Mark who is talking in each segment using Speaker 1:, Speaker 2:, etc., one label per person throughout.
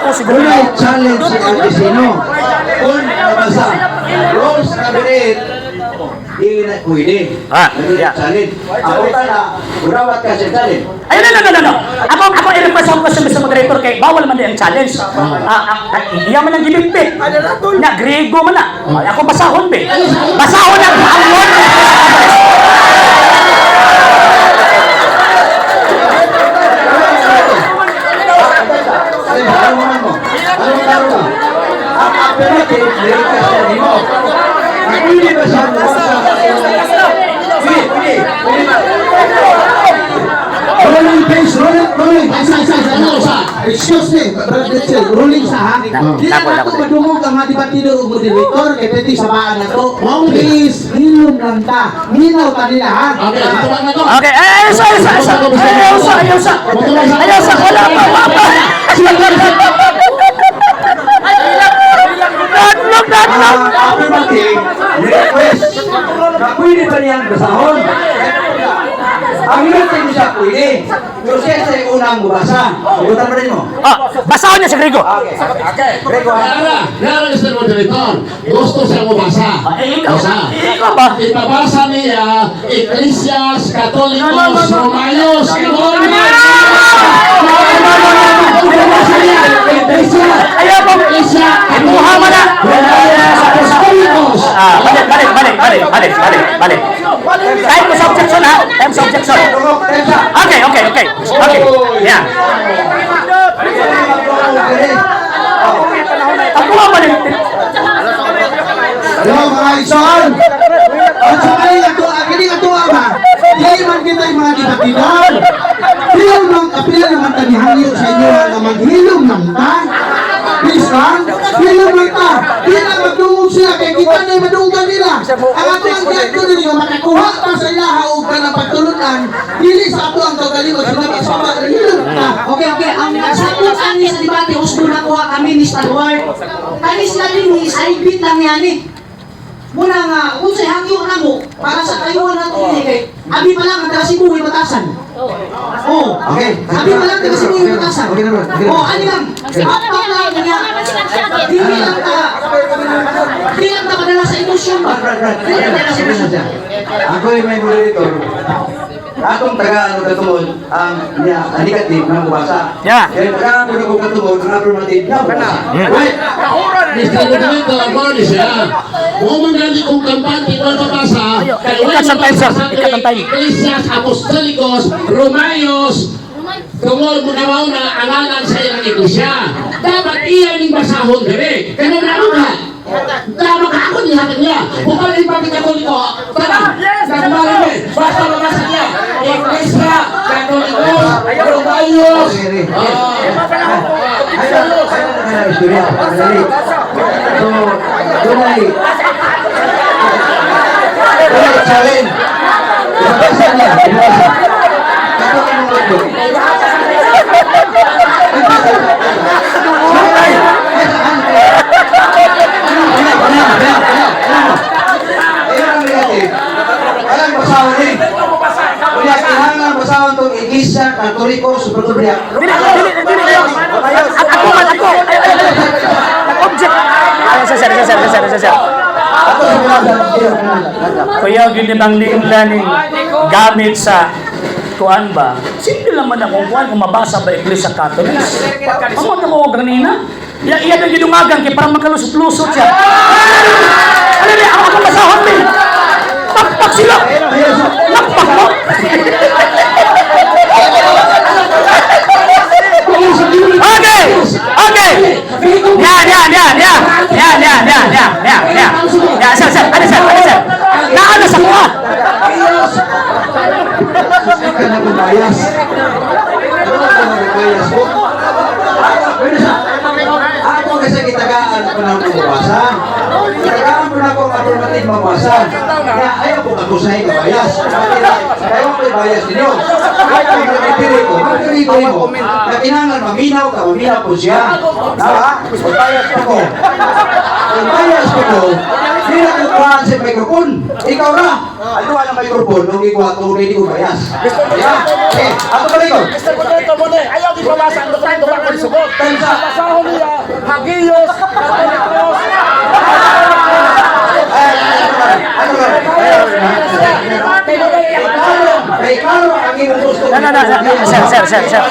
Speaker 1: ako siguro.
Speaker 2: Wala challenge si Campesino. Kung nabasa, rules na birit, hindi na pwede.
Speaker 1: Yeah.
Speaker 2: Challenge. Ako na, urawat ka sa challenge.
Speaker 1: Ay, no. Ako i-request ako sa Mr. Moderator kay bawal man din ang challenge. Iya man ang gilipit. Na, Grego man na. Ay, ako basahon, be. Basahon ang word.
Speaker 2: Excuse me, Brother Mitchell, ruling sa ha? Di na ako madumog ang mga debatidor o moderator kay pwede sa baan na to. Please, hilom lang ta. Minaw ka nila ha?
Speaker 1: Okay, ayaw sa. Wala pa.
Speaker 2: Affirmative, request, na pwede pa niyang basahon. Ang hirap hindi siya pwede. Pero siya sa unang bubasa. Sagutan pa rin mo.
Speaker 1: Basahon niya si Grego.
Speaker 2: Okay. Grego,
Speaker 3: Nara, Mr. Moderator, gusto siya mabasa.
Speaker 1: Ikaw ba?
Speaker 3: Ipabasa niya, Ecclesias, Katolikos, Romanos,
Speaker 1: Ayaw po. Ibuha mo na. Balik. Time sa objection ha. Time sa objection. Okay. Yeah. Ako nga balik.
Speaker 2: hello mga ison! At sa kanila ito ba? Hindi man kita yung mga debatidor. Apil naman tanihangyo sa inyo na maghilom ng ta. Please lang, hilom ng ta. Hindi na magdungog sila kaya kita na yung madunggan nila. Ang ato ang gato nila makakuha pa sa ilaha o ka ng pagtulunan. Dili sa ato ang kagaling o sinabi sa mga hilom ng ta.
Speaker 4: Okay. Ang sagot ani sa debate, gusto na kuha kami ni Star Wars. Kani sila din ni Saibit lang yan eh. Muna nga, kung sa'y hangyo na mo, para sa kayuan natin kay abi pa lang ang taga-Cebu may batasan.
Speaker 2: Okay.
Speaker 4: Abi pa lang taga-Cebu may batasan.
Speaker 2: Okay naman.
Speaker 4: Ano lang, pakpak lang niya. Di lang ta padala sa emosyon ba? Di lang padala sa emosyon.
Speaker 2: Ako yung may moderator. Atong taga katumod ang negative na mabasa.
Speaker 1: Yeah.
Speaker 2: Kaya taga ako katumod ang affirmative na mabasa. Right?
Speaker 3: Mr. Moderator, ako ni siya. Kung mangali kong kampante, kung mabasa,
Speaker 1: Ikat ang time.
Speaker 3: Ecclesias, Apostolicos, Romanos, tungol mo naman na angalan sa iyong iglesia. Dapat iyan yung basahon gabi. Kaya naman ka. Tama ka ako nihatag niya. Kung pala yung pagkakatoliko, tara, nagmarin mo. Basta mabasa niya. Iglesia, Katolikos, Romanos.
Speaker 2: Challenge. Alam basahan ni. Kaya kailangan basahan itong Iglesia, Katoliko, Supertubria.
Speaker 1: Dili. Ako. Nag-object. Sir. Kuya, ginibang liing-laning gamit sa kuan ba? Simple naman akong kuan kung mabasa ba Iglesia Catholics. Amot ako ganina. Iya ang ginungagan kaya parang magkalusot-lusot siya. Ano niya? Ako basahon din. Pakpak sila. Pakpak mo. Okay. Ya, sir. Sir. Naano sa kuha?
Speaker 2: Kaya kung bias. Ako kasi kitagaan ko ng pumabasa. Kitagaan ko na kung affirmative mabasa. Kaya ayaw ko ako sa bias. Kaya ako bias ninyo. Kahit kung nagpipili ko, magpipili mo, na kailangan maminaw ka, maminaw po siya. Kung bias ako. Kung bias ko, hindi na kukuhaan sa microphone. Ikaw na. Ano ang microphone nung ikuha ko, hindi ko bias. Eh, ako pala ikaw.
Speaker 5: Mr. Presidente mo na ayaw di pabasa ang dokumento ba kung sugot. Pasahon niya, Hagiyos, Katolikos.
Speaker 2: Ano ba? Kay Carlo, ang iyong gusto.
Speaker 1: Sir.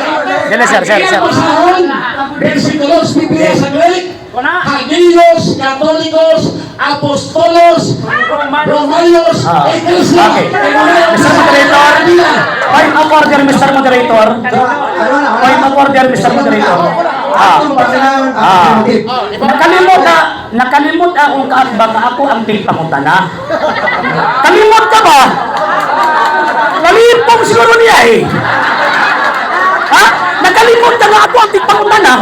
Speaker 1: Dili, sir.
Speaker 3: Iyan basahon, versikulos, Biblia sa Greek, Hagiyos, Katolikos, Apostolos, Romayos, Ecclesia.
Speaker 1: Okay. Mr. Moderator. Point of order, Mr. Moderator. Point of order, Mr. Moderator. Nakalimot akong kaatbang na ako ang tingpangutana. Kalimot ka ba? Kalipong siguro niya eh. Ha? Nakalimot ka na ako ang tingpangutana.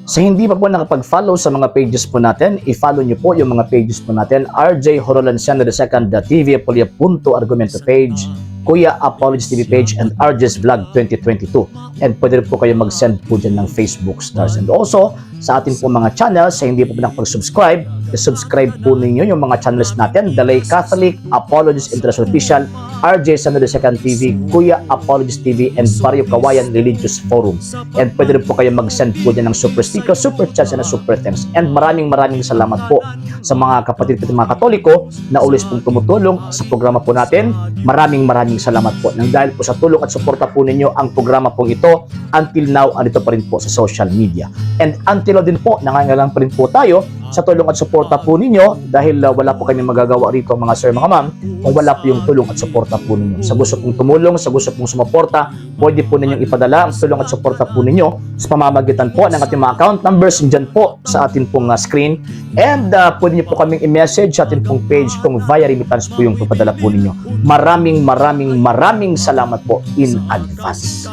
Speaker 1: Sa hindi pa po nakapag-follow sa mga pages po natin, i-follow nyo po yung mga pages po natin, RJ Horolanciano II TV, Apolia Punto Argumento page, Kuya Apologies TV page, and RJ's Vlog 2022. And pwede rin po kayo mag-send po dyan ng Facebook stars. And also, sa ating po mga channels, sa hindi po nakapag-subscribe, i-subscribe po ninyo yung mga channels natin, Dalay Catholic, Apologies International Official, RJ Santo II TV, Kuya Apologies TV, and Barrio Kawayan Religious Forum. And pwede rin po kayo mag-send po dyan ng super sticker, super chats, and super thanks. And maraming salamat po sa mga kapatid at mga Katoliko na ulis pong tumutulong sa programa po natin. Maraming salamat po. Nang dahil po sa tulong at suporta po ninyo, ang programa po ito, until now, andito pa rin po sa social media. And until now din po, nangangailangan pa rin po tayo sa tulong at suporta po ninyo dahil wala po kami magagawa rito mga sir, mga ma'am, kung wala po yung tulong at suporta po ninyo. Sa gusto pong tumulong, sa gusto pong sumuporta, pwede po ninyong ipadala ang tulong at suporta po ninyo sa pamamagitan po ng ating mga account numbers dyan po sa ating pong screen. And pwede nyo po kaming i-message sa ating pong page kung via remittance po yung papadala po ninyo. Maraming salamat po in advance.